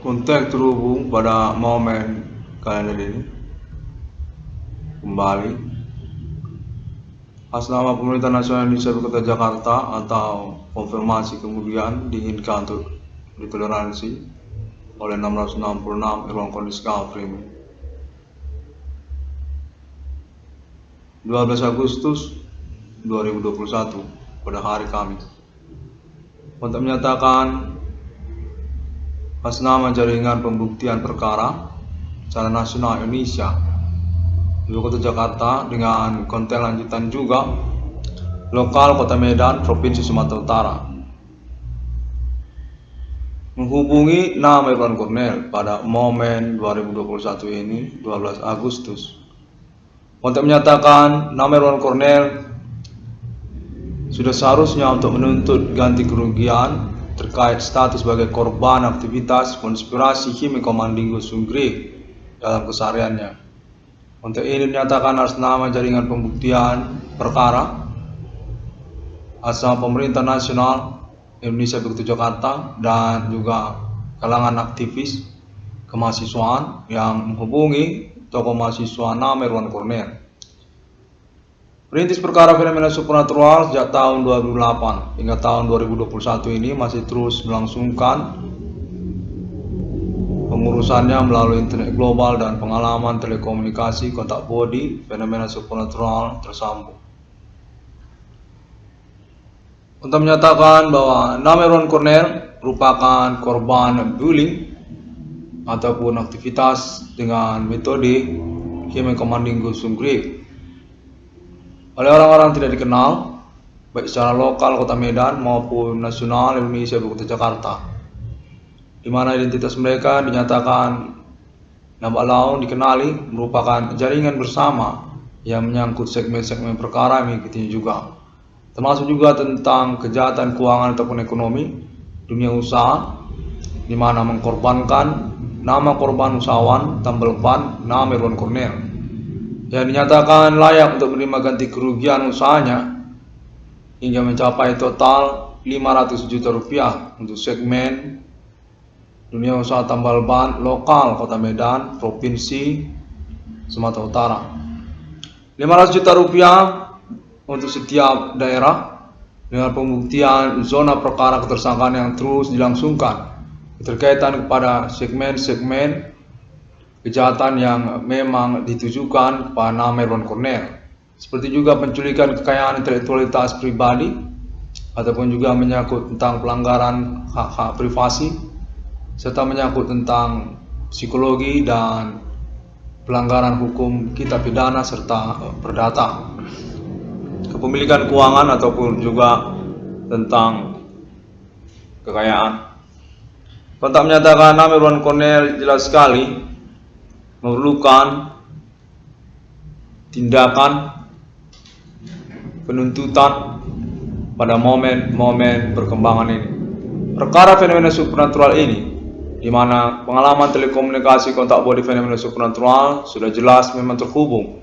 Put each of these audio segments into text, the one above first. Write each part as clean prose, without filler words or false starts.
konteks terhubung pada momen kalender ini kembali atas nama Pemerintah Nasional Indonesia Kota Jakarta atau konfirmasi kemudian diinginkan untuk ditoleransi oleh 666 Irwan Kondis Kafrim 12 Agustus 2021 pada hari Kamis untuk menyatakan atas nama jaringan pembuktian perkara secara nasional Indonesia di Kota Jakarta dengan konten lanjutan juga lokal Kota Medan Provinsi Sumatera Utara menghubungi nama Irwan Cornel pada momen 2021 ini 12 Agustus untuk menyatakan nama Irwan Cornel sudah seharusnya untuk menuntut ganti kerugian terkait status sebagai korban aktivitas konspirasi Himiko-Mandingo Sunggrih dalam kesehariannya. Untuk ini dinyatakan atas nama jaringan pembuktian perkara atas nama Pemerintah Nasional Indonesia Kota Jakarta dan juga kalangan aktivis kemahasiswaan yang menghubungi tokoh mahasiswa nama Irwan Cornel. Perintis perkara fenomena supernatural sejak tahun 2008 hingga tahun 2021 ini masih terus melangsungkan pengurusannya melalui internet global dan pengalaman telekomunikasi kontak body fenomena supernatural tersambung. Untuk menyatakan bahwa nama Irwan Cornel merupakan korban bullying ataupun aktivitas dengan metode Himiko-Mandingo Sunggrih oleh orang-orang tidak dikenal, baik secara lokal Kota Medan maupun nasional Indonesia Kota Jakarta, di mana identitas mereka dinyatakan nampak laun dikenali merupakan jaringan bersama yang menyangkut segmen-segmen perkara yang mengikutinya juga, termasuk juga tentang kejahatan keuangan ataupun ekonomi, dunia usaha, di mana mengkorbankan nama korban usahawan tambal ban nama Irwan Cornel yang dinyatakan layak untuk menerima ganti kerugian usahanya hingga mencapai total 500 juta rupiah untuk segmen dunia usaha tambal ban lokal Kota Medan, Provinsi Sumatera Utara. 500 juta rupiah untuk setiap daerah dengan pembuktian zona perkara ketersangkaan yang terus dilangsungkan berkaitan kepada segmen-segmen kejahatan yang memang ditujukan kepada nama Irwan Cornel, seperti juga penculikan kekayaan intelektualitas pribadi ataupun juga menyangkut tentang pelanggaran hak-hak privasi serta menyangkut tentang psikologi dan pelanggaran hukum kitab pidana serta perdata, kepemilikan keuangan ataupun juga tentang kekayaan. Kontak menyatakan nama Irwan Cornel jelas sekali memerlukan tindakan penuntutan pada momen-momen perkembangan ini. Perkara fenomena supernatural ini, di mana pengalaman telekomunikasi kontak body fenomena supernatural sudah jelas memang terhubung,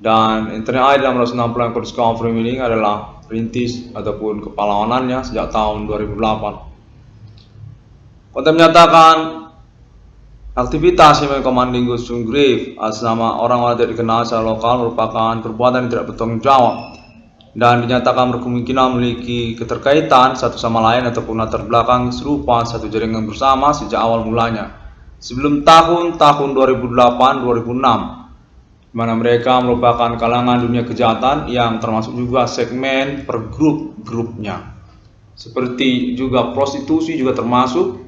dan internet ID 660 Kondis Kafrim ini adalah perintis ataupun kepalawanannya sejak tahun 2008. Kontak menyatakan aktivitas Himiko-Mandingo Sunggrih atas nama orang-orang tidak dikenal secara lokal merupakan perbuatan yang tidak bertanggung jawab dan dinyatakan berkemungkinan memiliki keterkaitan satu sama lain ataupun latar belakang serupa satu jaringan bersama sejak awal mulanya sebelum tahun 2008-2006, di mana mereka merupakan kalangan dunia kejahatan yang termasuk juga segmen per grup-grupnya, seperti juga prostitusi juga termasuk,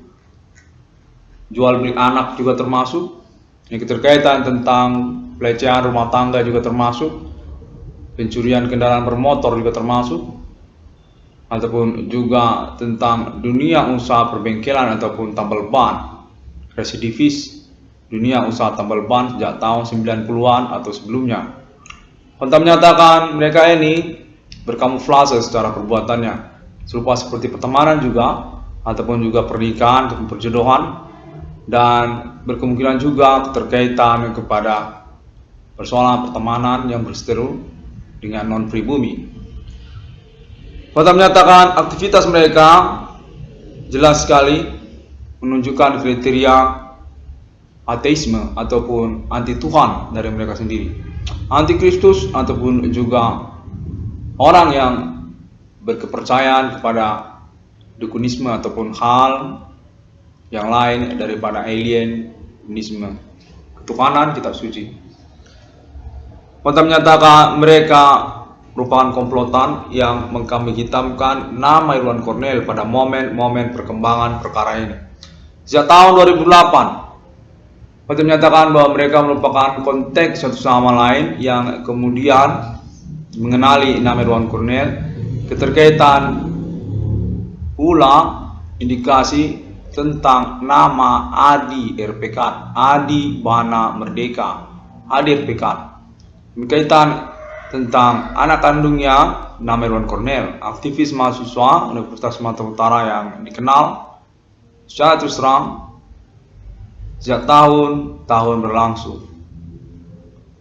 jual beli anak juga termasuk, yang keterkaitan tentang pelecehan rumah tangga juga termasuk, pencurian kendaraan bermotor juga termasuk, ataupun juga tentang dunia usaha perbengkelan ataupun tambal ban, residivis dunia usaha tambal ban sejak tahun 90-an atau sebelumnya. Kontak menyatakan mereka ini berkamuflase secara perbuatannya, serupa seperti pertemanan juga, ataupun juga pernikahan ataupun perjodohan, dan berkemungkinan juga keterkaitan kepada persoalan pertemanan yang berseteru dengan non-pribumi. Kontak menyatakan aktivitas mereka jelas sekali menunjukkan kriteria ateisme ataupun anti Tuhan dari mereka sendiri, anti Kristus, ataupun juga orang yang berkepercayaan kepada dukunisme ataupun hal yang lain daripada alienisme, ketuhanan kitab suci. Kontak menyatakan mereka merupakan komplotan yang mengkambing hitamkan nama Irwan Cornell pada momen-momen perkembangan perkara ini. Sejak tahun 2008, Kontak menyatakan bahwa mereka merupakan konteks satu sama lain yang kemudian mengenali nama Irwan Cornell, keterkaitan pula indikasi tentang nama Adi RPK, Adi Bana Merdeka, Adi RPK, berkaitan tentang anak kandungnya nama Irwan Cornell, aktivis mahasiswa Universitas Sumatera Utara yang dikenal secara terus terang sejak tahun-tahun berlangsung.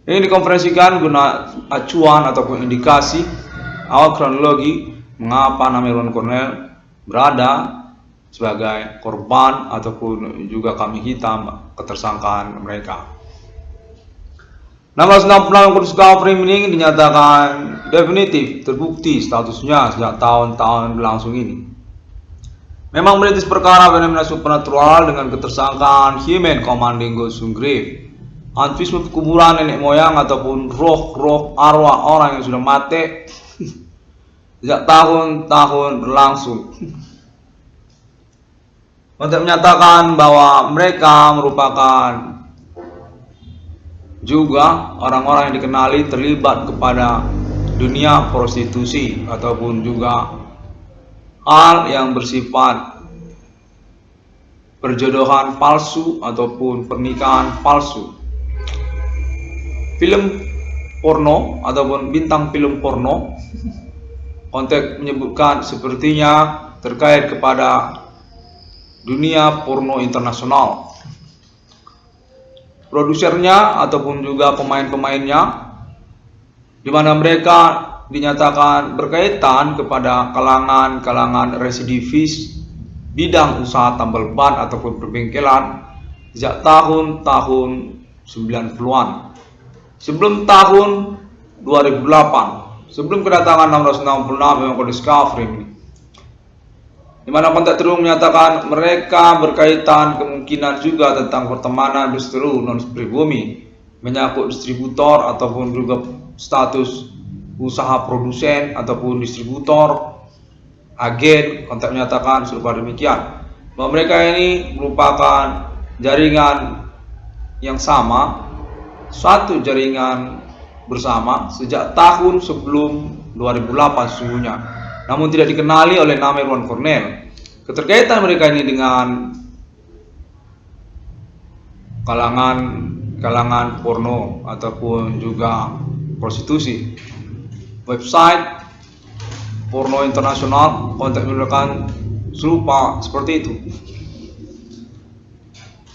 Ini dikonferensikan guna acuan ataupun indikasi awal kronologi mengapa nama Irwan Cornell berada sebagai korban ataupun juga kambing hitam ketersangkaan mereka. 1666 Kudus Kafrim ini dinyatakan definitif terbukti statusnya sejak tahun-tahun berlangsung ini. Memang merintis perkara fenomena supernatural dengan ketersangkaan Human Commanding Ghost Grave, antisme kuburan nenek moyang ataupun roh-roh arwah orang yang sudah mati sejak tahun-tahun berlangsung. Untuk menyatakan bahwa mereka merupakan juga orang-orang yang dikenali terlibat kepada dunia prostitusi ataupun juga hal yang bersifat perjodohan palsu ataupun pernikahan palsu. Film porno ataupun bintang film porno, konteks menyebutkan sepertinya terkait kepada dunia porno internasional. Produsernya ataupun juga pemain-pemainnya, di mana mereka dinyatakan berkaitan kepada kalangan residivis bidang usaha tambal ban ataupun perbengkelan sejak tahun-tahun 90-an. Sebelum tahun 2008, sebelum kedatangan 666 memang Kudus Kafrim, di mana kontak terus menyatakan mereka berkaitan kemungkinan juga tentang pertemanan distru non pribumi, menyangkut distributor ataupun juga status usaha produsen ataupun distributor, agen. Kontak menyatakan serupa demikian bahwa mereka ini merupakan jaringan yang sama, suatu jaringan bersama sejak tahun sebelum 2008 sesungguhnya, namun tidak dikenali oleh nama Irwan Cornell. Keterkaitan mereka ini dengan kalangan porno ataupun juga prostitusi, website porno internasional, kontak menggunakan serupa seperti itu.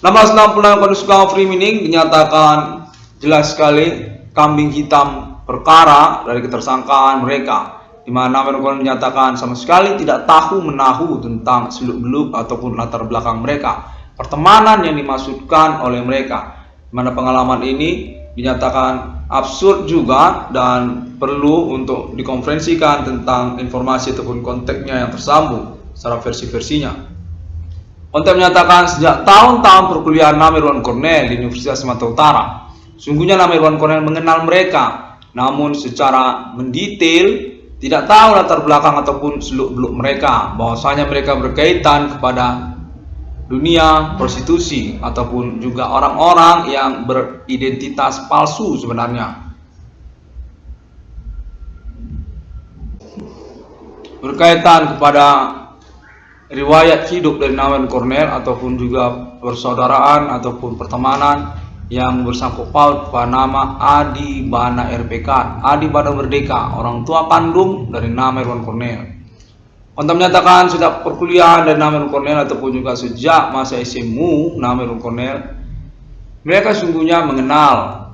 1666 Kudus Kafrim ini dinyatakan jelas sekali kambing hitam perkara dari ketersangkaan mereka, di mana mereka menyatakan sama sekali tidak tahu menahu tentang seluk-beluk ataupun latar belakang mereka, pertemanan yang dimaksudkan oleh mereka, di mana pengalaman ini dinyatakan absurd juga dan perlu untuk dikonferensikan tentang informasi ataupun konteksnya yang tersambung secara versi-versinya. Kontek menyatakan sejak tahun-tahun perkuliahan nama Irwan Cornell di Universitas Sumatera Utara, sungguhnya nama Irwan Cornell mengenal mereka, namun secara mendetail tidak tahu latar belakang ataupun seluk-beluk mereka, bahwasanya mereka berkaitan kepada dunia prostitusi ataupun juga orang-orang yang beridentitas palsu sebenarnya. Berkaitan kepada riwayat hidup dari Irwan Cornell ataupun juga persaudaraan ataupun pertemanan yang bersangkut paut pada nama Adi Bana RPK, Adi Bana Merdeka, orang tua kandung dari nama Irwan Cornell. Kontak menyatakan sejak perkuliahan dari nama Irwan Cornell ataupun juga sejak masa SMU nama Irwan Cornell, mereka sungguhnya mengenal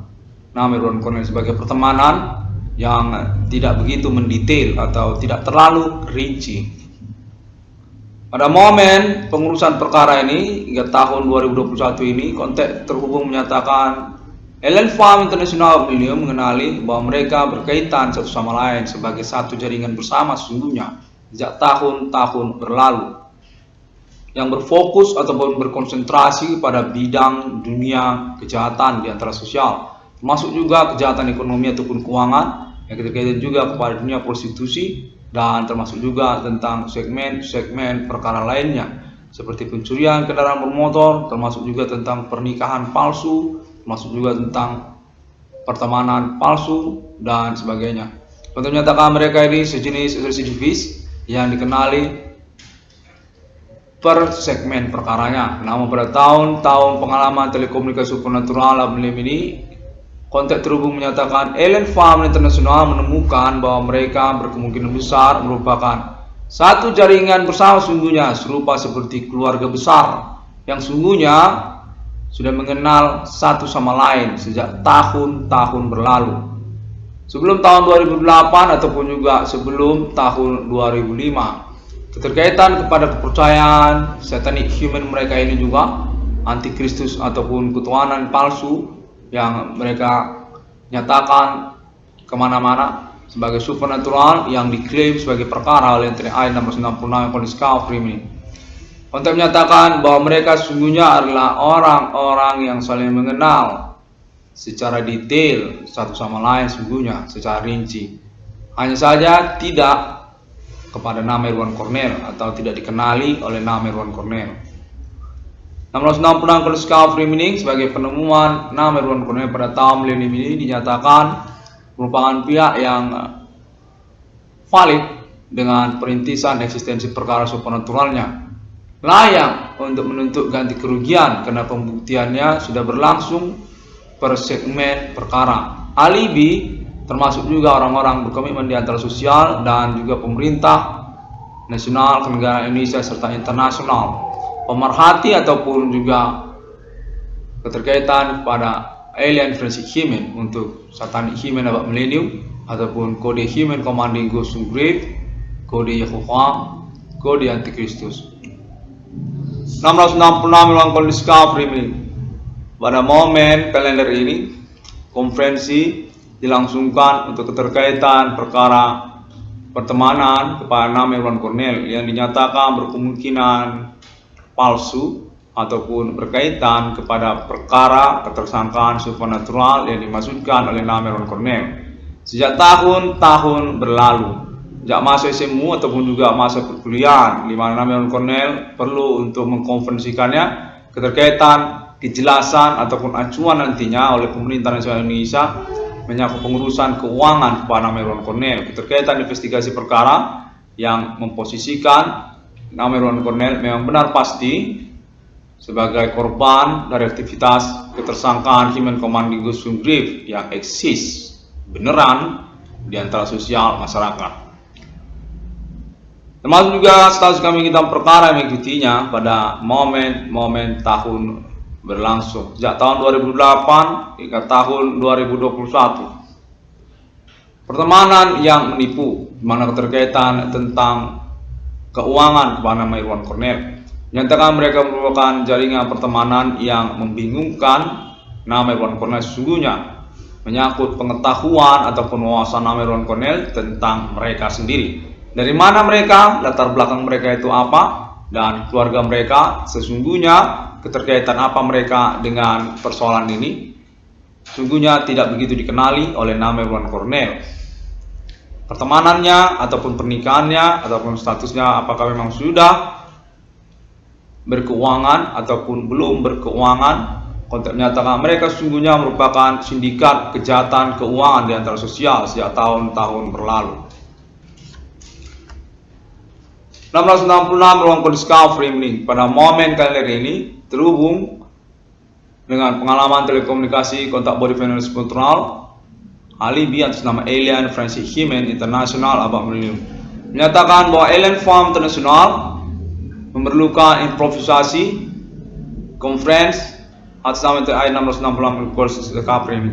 nama Irwan Cornell sebagai pertemanan yang tidak begitu mendetail atau tidak terlalu rinci. Pada momen pengurusan perkara ini hingga tahun 2021 ini, Kontak terhubung menyatakan Alien Farm International Millennium mengenali bahwa mereka berkaitan satu sama lain sebagai satu jaringan bersama sesungguhnya sejak tahun-tahun berlalu yang berfokus ataupun berkonsentrasi pada bidang dunia kejahatan di antara sosial, termasuk juga kejahatan ekonomi ataupun keuangan yang terkait juga kepada dunia prostitusi, dan termasuk juga tentang segmen-segmen perkara lainnya seperti pencurian kendaraan bermotor, termasuk juga tentang pernikahan palsu, termasuk juga tentang pertemanan palsu dan sebagainya. Untuk menyatakan mereka ini sejenis residivis yang dikenali per segmen perkaranya. Namun pada tahun-tahun pengalaman telekomunikasi supernatural ini, Kontak terhubung menyatakan Alien Farm International menemukan bahwa mereka berkemungkinan besar merupakan satu jaringan bersama sungguhnya serupa seperti keluarga besar yang sungguhnya sudah mengenal satu sama lain sejak tahun-tahun berlalu. Sebelum tahun 2008 ataupun juga sebelum tahun 2005. Keterkaitan kepada kepercayaan satanic human mereka ini juga antikristus ataupun ketuhanan palsu yang mereka nyatakan kemana-mana sebagai supernatural yang diklaim sebagai perkara oleh TNI 666 Police Coverage ini. Kontak menyatakan bahwa mereka sesungguhnya adalah orang-orang yang saling mengenal secara detail satu sama lain sesungguhnya secara rinci. Hanya saja tidak kepada nama Irwan Cornell atau tidak dikenali oleh nama Irwan Cornell. 666 Police Coverage Meaning sebagai penemuan nama Irwan Cornell pada tahun milenium ini dinyatakan merupakan pihak yang valid dengan perintisan eksistensi perkara supernaturalnya, layak untuk menuntut ganti kerugian karena pembuktiannya sudah berlangsung per segmen perkara. Alibi termasuk juga orang-orang berkomitmen di antara sosial dan juga pemerintah nasional, kenegaraan Indonesia serta internasional, pemerhati ataupun juga keterkaitan pada alien forensic human untuk satanic human abad millennium ataupun kode human commanding ghost to grave, kode Yehovah, kode antikristus. 666 melakukan discovery pada momen kalender ini. Konferensi dilangsungkan untuk keterkaitan perkara pertemanan kepada nama Irwan Cornell yang dinyatakan berkemungkinan palsu ataupun berkaitan kepada perkara ketersangkaan supernatural yang dimaksudkan oleh nama Irwan Cornell sejak tahun-tahun berlalu, sejak masa SMU ataupun juga masa perkuliahan, di mana nama Irwan Cornell perlu untuk mengkonferensikannya keterkaitan kejelasan ataupun acuan nantinya oleh pemerintah nasional Indonesia menyangkut pengurusan keuangan kepada nama Irwan Cornell, keterkaitan investigasi perkara yang memposisikan nama Irwan Cornell memang benar pasti sebagai korban dari aktivitas ketersangkaan human commanding ghost to grave yang eksis beneran di antara sosial masyarakat. Termasuk juga status kami kita perkara yang mengikutinya pada momen-momen tahun berlangsung sejak tahun 2008 hingga tahun 2021. Pertemanan yang menipu, di mana keterkaitan tentang keuangan kepada nama Irwan Cornell. Menyatakan mereka merupakan jaringan pertemanan yang membingungkan nama Irwan Cornell sesungguhnya, menyangkut pengetahuan ataupun wawasan nama Irwan Cornell tentang mereka sendiri. Dari mana mereka, latar belakang mereka itu apa, dan keluarga mereka sesungguhnya keterkaitan apa mereka dengan persoalan ini, sesungguhnya tidak begitu dikenali oleh nama Irwan Cornell. Pertemanannya ataupun pernikahannya ataupun statusnya apakah memang sudah berkeuangan ataupun belum berkeuangan. Kontak menyatakan mereka sesungguhnya merupakan sindikat kejahatan keuangan di antara sosial sejak tahun-tahun berlalu. 666 ruang discovery ini pada momen kalender ini terhubung dengan pengalaman telekomunikasi kontak body finance supernatural alibi atas nama Alien Forensic Human International abad millennium, menyatakan bahwa Alien Farm International memerlukan improvisasi conference atas nama TNI 666 Police Coverage ini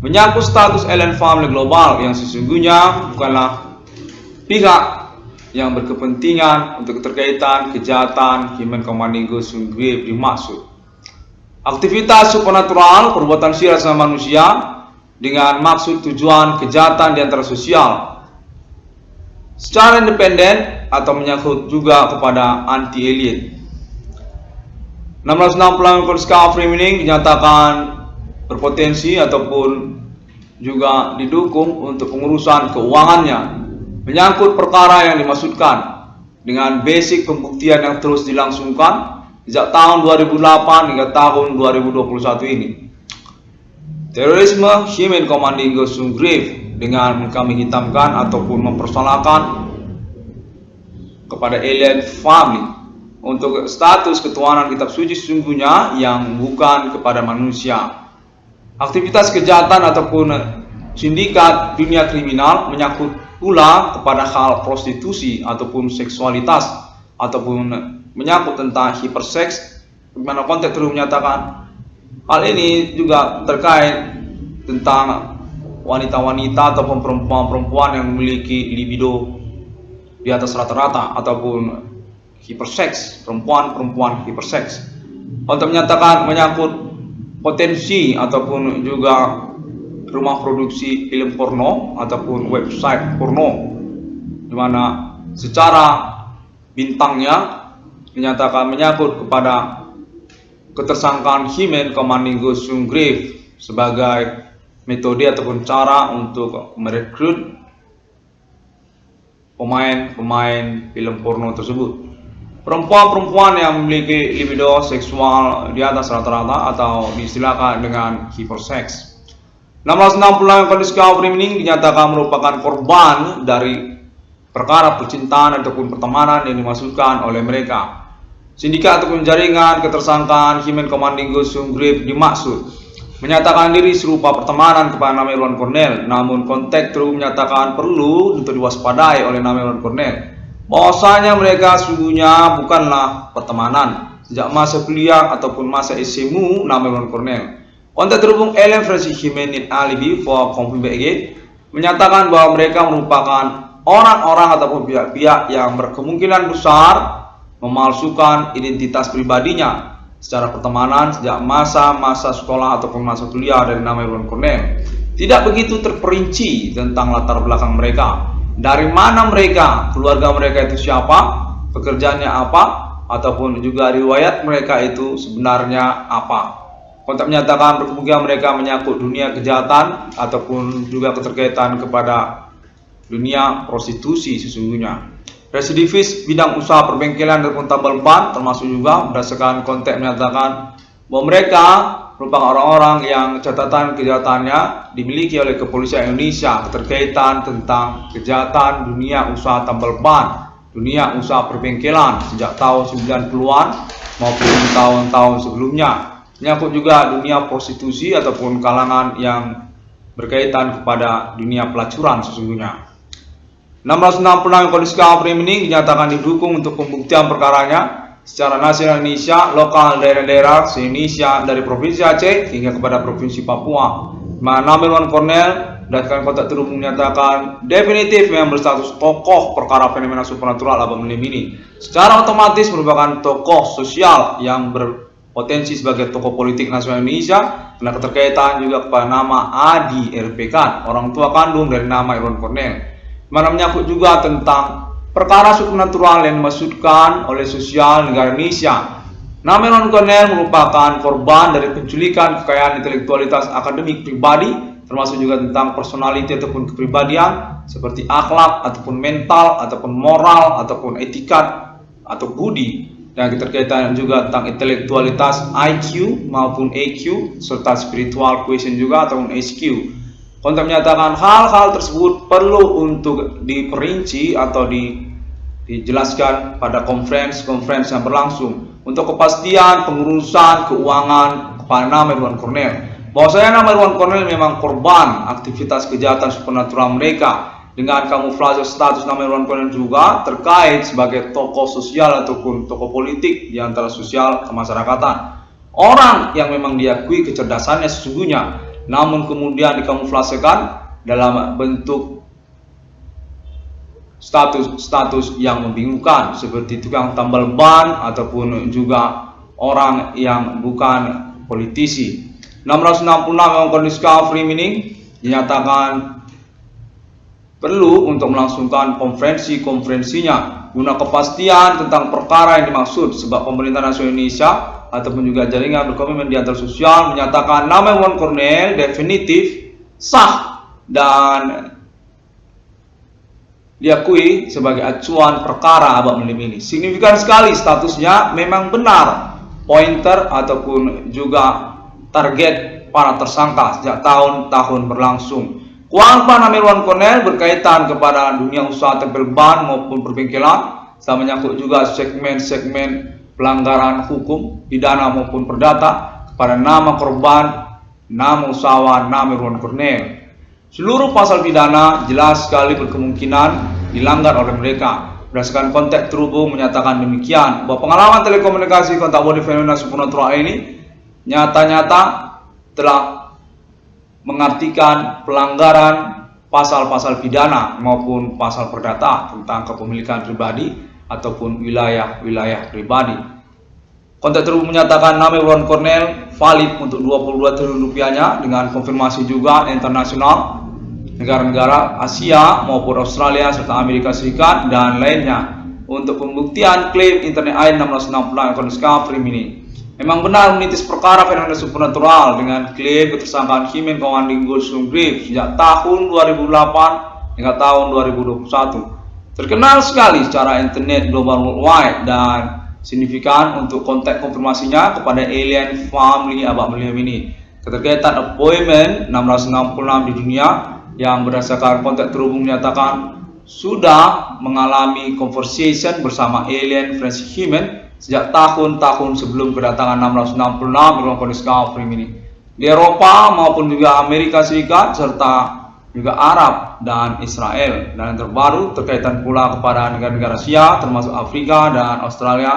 menyangkut status Alien Farm global yang sesungguhnya bukanlah pihak yang berkepentingan untuk keterkaitan kejahatan Human Commanding Ghost Grave dimaksud. Aktivitas supernatural, perbuatan sial sama manusia dengan maksud tujuan kejahatan di antara sosial secara independen atau menyangkut juga kepada anti-alien. 660 Discovery Meaning dinyatakan berpotensi ataupun juga didukung untuk pengurusan keuangannya, menyangkut perkara yang dimaksudkan dengan basic pembuktian yang terus dilangsungkan sejak tahun 2008 hingga tahun 2021 ini. Terorisme Human Commanding Ghost Grave dengan kami hitamkan ataupun mempersoalkan kepada alien family untuk status ketuhanan kitab suci sesungguhnya yang bukan kepada manusia. Aktivitas kejahatan ataupun sindikat dunia kriminal menyangkut pula kepada hal prostitusi ataupun seksualitas ataupun menyangkut tentang hiperseks, di mana konteks terus menyatakan hal ini juga terkait tentang wanita-wanita ataupun perempuan-perempuan yang memiliki libido di atas rata-rata ataupun hiperseks, perempuan-perempuan hiperseks. Untuk menyatakan menyangkut potensi ataupun juga rumah produksi film porno ataupun website porno, di mana secara bintangnya dinyatakan menyangkut kepada ketersangkaan Human Commanding Ghost Grave sebagai metode ataupun cara untuk merekrut pemain-pemain film porno tersebut. Perempuan-perempuan yang memiliki libido seksual di atas rata-rata atau diistilahkan dengan hiperseks. 660 Discovery Meaning dinyatakan merupakan korban dari perkara percintaan ataupun pertemanan yang dimaksudkan oleh mereka. Sindikat ataupun jaringan ketersangkaan Human Commanding Ghost Grave dimaksud menyatakan diri serupa pertemanan kepada nama Irwan Cornell, namun konteks terus menyatakan perlu untuk diwaspadai oleh nama Irwan Cornell bahwasanya mereka sungguhnya bukanlah pertemanan sejak masa kuliah ataupun masa SMU nama Irwan Cornell. Konteks terhubung Alien Francis Jimenez Alibi for Confirmation menyatakan bahwa mereka merupakan orang-orang ataupun pihak-pihak yang berkemungkinan besar memalsukan identitas pribadinya secara pertemanan sejak masa-masa sekolah ataupun masa kuliah dari nama Irwan Cornell. Tidak begitu terperinci tentang latar belakang mereka, dari mana mereka, keluarga mereka itu siapa, pekerjaannya apa, ataupun juga riwayat mereka itu sebenarnya apa. Kontak menyatakan berkemungkinan mereka menyangkut dunia kejahatan ataupun juga keterkaitan kepada dunia prostitusi sesungguhnya. Residivis bidang usaha perbengkelan ataupun tambal ban termasuk juga berdasarkan konteks menyatakan bahwa mereka merupakan orang-orang yang catatan kejahatannya dimiliki oleh kepolisian Indonesia keterkaitan tentang kejahatan dunia usaha tambal ban, dunia usaha perbengkelan sejak tahun 90-an maupun tahun-tahun sebelumnya. Menyangkut juga dunia prostitusi ataupun kalangan yang berkaitan kepada dunia pelacuran sesungguhnya. 666 Discovery Meaning dinyatakan didukung untuk pembuktian perkaranya secara nasional Indonesia, lokal daerah-daerah se-Indonesia dari Provinsi Aceh hingga kepada Provinsi Papua. Nama Irwan Cornell dan kontak terhubung menyatakan definitif yang berstatus tokoh perkara fenomena supernatural abad milenium ini. Secara otomatis merupakan tokoh sosial yang berpotensi sebagai tokoh politik nasional Indonesia karena keterkaitan juga kepada nama Adi RPK, orang tua kandung dari nama Irwan Cornell. Mana menyangkut juga tentang perkara supernatural yang dimaksudkan oleh sosial negara Indonesia. Nama Irwan Cornell merupakan korban dari penculikan kekayaan intelektualitas akademik pribadi, termasuk juga tentang personality ataupun kepribadian seperti akhlak ataupun mental ataupun moral ataupun etika atau budi, dan keterkaitan juga tentang intelektualitas IQ maupun EQ serta spiritual quotient juga ataupun SQ. Kontak menyatakan hal-hal tersebut perlu untuk diperinci atau dijelaskan pada konferensi yang berlangsung untuk kepastian pengurusan keuangan kepada nama Irwan Cornell. Bahwasanya nama Irwan Cornell memang korban aktivitas kejahatan supernatural mereka dengan kamuflase status nama Irwan Cornell juga terkait sebagai tokoh sosial ataupun tokoh politik di antara sosial kemasyarakatan. Orang yang memang diakui kecerdasannya sesungguhnya, namun kemudian dikamuflasekan dalam bentuk status yang membingungkan seperti tukang tambal ban ataupun juga orang yang bukan politisi. 666 melakukan discovery meaning dinyatakan perlu untuk melangsungkan konferensinya guna kepastian tentang perkara yang dimaksud, sebab pemerintah nasional Indonesia ataupun juga jaringan berkomitmen di antar sosial menyatakan nama Iwan Cornell definitif sah dan diakui sebagai acuan perkara Abang Melim ini. Signifikan sekali statusnya memang benar pointer ataupun juga target para tersangka sejak tahun-tahun berlangsung. Kuangpan nama Iwan Cornell berkaitan kepada dunia usaha tempel ban maupun perbengkelan, serta menyangkut juga segmen-segmen pelanggaran hukum, pidana maupun perdata kepada nama korban, nama usahawan, nama Iwan Cornell. Seluruh pasal pidana jelas sekali berkemungkinan dilanggar oleh mereka. Berdasarkan konteks terhubung menyatakan demikian, bahwa pengalaman telekomunikasi kontak body fenomena supernatural ini nyata-nyata telah mengartikan pelanggaran pasal-pasal pidana maupun pasal perdata tentang kepemilikan pribadi ataupun wilayah-wilayah pribadi. Konteks terhubung menyatakan nama Iwan Cornell valid untuk 22 triliun rupiahnya dengan konfirmasi juga internasional negara-negara Asia maupun Australia serta Amerika Serikat dan lainnya untuk pembuktian klaim internet ID 666 akun discovery ini. Memang benar menitis perkara fenomena supernatural dengan klaim ketersangkaan Himen Commanding Gulsum Grief sejak tahun 2008 hingga tahun 2021. Terkenal sekali secara internet global worldwide dan signifikan untuk konteks konfirmasinya kepada alien family Abang Melim ini. Keterkaitan appointment 666 di dunia yang berdasarkan konteks terhubung menyatakan sudah mengalami conversation bersama alien Francis Himen sejak tahun-tahun sebelum kedatangan 666 beruang discovery ini di Eropa maupun juga Amerika Serikat serta juga Arab dan Israel. Dan yang terbaru terkaitan pula kepada negara-negara Asia termasuk Afrika dan Australia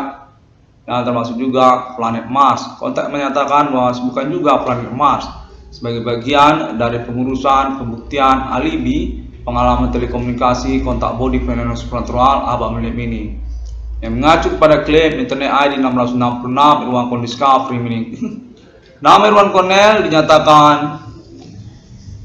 dan termasuk juga planet Mars. Konteks menyatakan bahwa bukan juga planet Mars sebagai bagian dari pengurusan pembuktian alibi pengalaman telekomunikasi kontak body fenomena supernatural Abang Melim ini yang mengacu kepada klaim internet ID 666 Iwan discovery meaning. Nama Iwan Cornell dinyatakan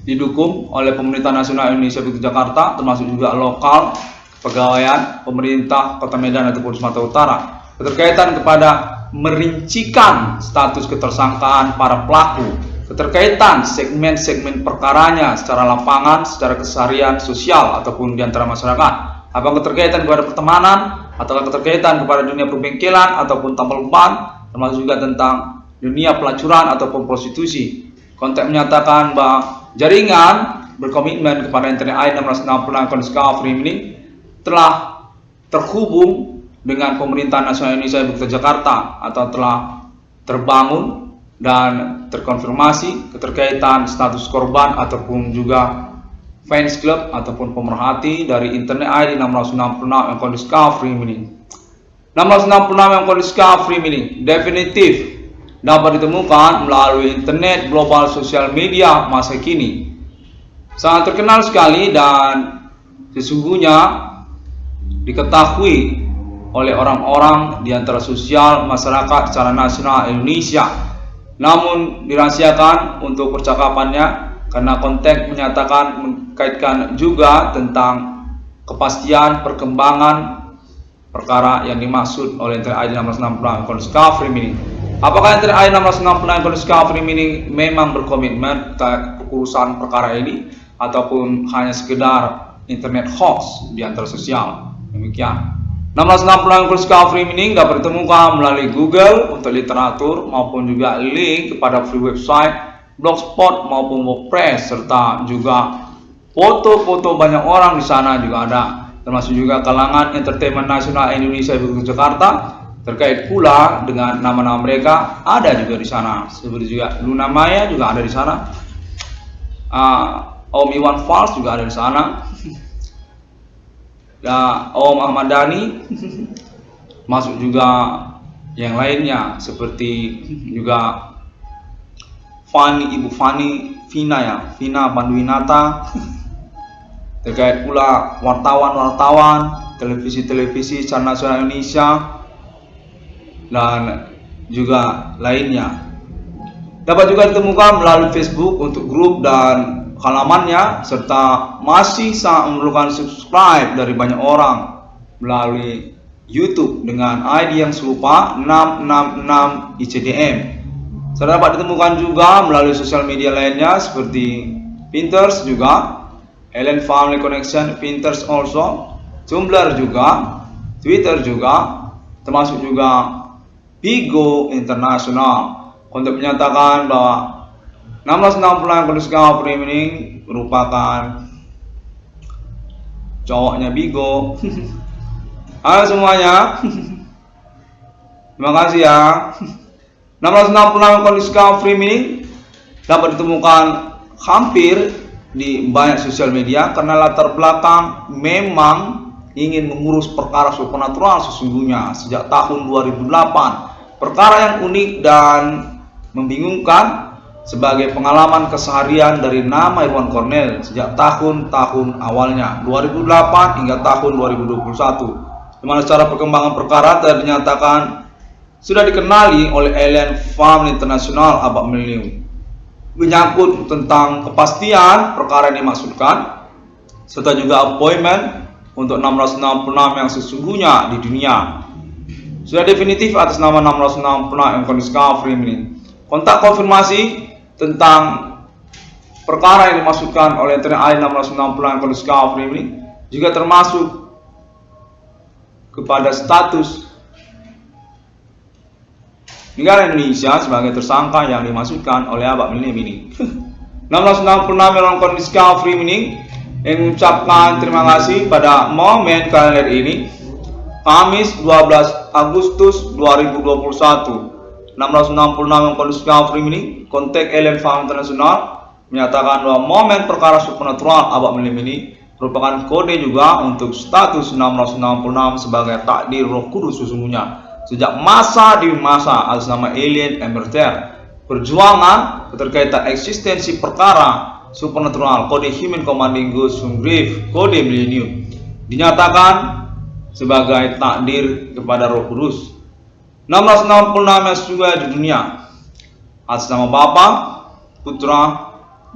didukung oleh pemerintah nasional Indonesia di Jakarta termasuk juga lokal pegawaian pemerintah Kota Medan ataupun Sumatera Utara. Keterkaitan kepada merincikan status ketersangkaan para pelaku, keterkaitan segmen-segmen perkaranya secara lapangan, secara keseharian sosial ataupun di antara masyarakat. Apakah keterkaitan kepada pertemanan atau keterkaitan kepada dunia perbengkelan ataupun tambal ban, termasuk juga tentang dunia pelacuran ataupun prostitusi. Konteks menyatakan bahwa jaringan berkomitmen kepada internet ID 666 discovery ini telah terhubung dengan pemerintah nasional Indonesia Ibu Jakarta atau telah terbangun dan terkonfirmasi keterkaitan status korban ataupun juga fans club ataupun pemerhati dari internet ID 666 akun discovery ini. 666 akun discovery ini definitif dapat ditemukan melalui internet global sosial media masa kini. Sangat terkenal sekali dan sesungguhnya diketahui oleh orang-orang di antara sosial masyarakat secara nasional Indonesia. Namun dirahasiakan untuk percakapannya karena konteks menyatakan mengkaitkan juga tentang kepastian perkembangan perkara yang dimaksud oleh internet ID 666 akun discovery ini. Apakah internet ID 666 akun discovery ini memang berkomitmen terkait urusan perkara ini ataupun hanya sekedar internet hoax di antara sosial? Demikian. 666 akun discovery ini dapat ditemukan melalui Google untuk literatur maupun juga link kepada free website Blogspot maupun WordPress serta juga foto-foto banyak orang di sana juga ada, termasuk juga kalangan entertainment nasional Indonesia di Jakarta. Terkait pula dengan nama-nama mereka ada juga di sana, seperti juga Luna Maya juga ada di sana, Om Iwan Fals juga ada di sana, dan Om Ahmad Dhani, masuk juga yang lainnya seperti juga Ibu Fani, Vina Panduwinata, terkait pula wartawan-wartawan, televisi-televisi secara nasional Indonesia, dan juga lainnya. Dapat juga ditemukan melalui Facebook untuk grup dan halamannya, serta masih sangat memerlukan subscribe dari banyak orang melalui YouTube dengan ID yang serupa 666 ICDM. Serta dapat ditemukan juga melalui sosial media lainnya seperti Pinterest juga, Alien Family Connection, Pinterest also, Tumblr juga, Twitter juga, termasuk juga Bigo Internasional, untuk menyatakan bahwa 1666 Discovery ini merupakan cowoknya Bigo. Halo semuanya, terima kasih ya. 1666 Discovery ini dapat ditemukan hampir di banyak sosial media karena latar belakang memang ingin mengurus perkara supernatural sesungguhnya sejak tahun 2008. Perkara yang unik dan membingungkan sebagai pengalaman keseharian dari nama Irwan Cornell sejak tahun-tahun awalnya 2008 hingga tahun 2021, di mana secara perkembangan perkara telah dinyatakan sudah dikenali oleh Alien Family Internasional abad milenium, menyangkut tentang kepastian perkara yang dimaksudkan, serta juga appointment untuk 1666 yang sesungguhnya di dunia. Sudah definitif atas nama 1666 yang Discovery ini. Kontak konfirmasi tentang perkara yang dimaksudkan oleh TNI 1666 yang Discovery ini juga termasuk kepada status negara Indonesia sebagai tersangka yang dimaksudkan oleh abad milenium ini. 1666 yang Discovery ini mengucapkan terima kasih pada momen kalender ini, Kamis 12 Agustus 2021. 1666 yang Discovery ini kontak Alien Family Internasional menyatakan bahwa momen perkara supernatural abad milenium ini merupakan kode juga untuk status 1666 sebagai takdir Roh Kudus sesungguhnya sejak masa demi masa atas nama Alien Emerter. Perjuangan keterkaitan eksistensi perkara supernatural kode Human Commanding Ghost from Grave kode milenium dinyatakan sebagai takdir kepada Roh Kudus. 1666 yang juga di dunia atas nama Bapa, Putra,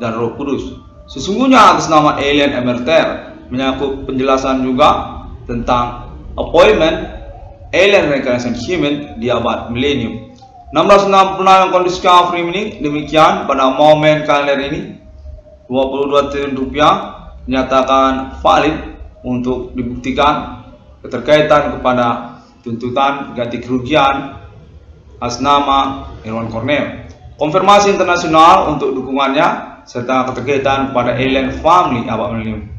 dan Roh Kudus. Sesungguhnya atas nama Alien Emerter menyangkut penjelasan juga tentang appointment Alien Reincarnation Human di abad milenium. 1666 yang Discovery ini demikian pada momen kalender ini 22 triliun rupiah dinyatakan valid untuk dibuktikan keterkaitan kepada tuntutan ganti kerugian atas nama Irwan Cornell. Konfirmasi internasional untuk dukungannya serta keterkaitan kepada Alien Family abad milenium.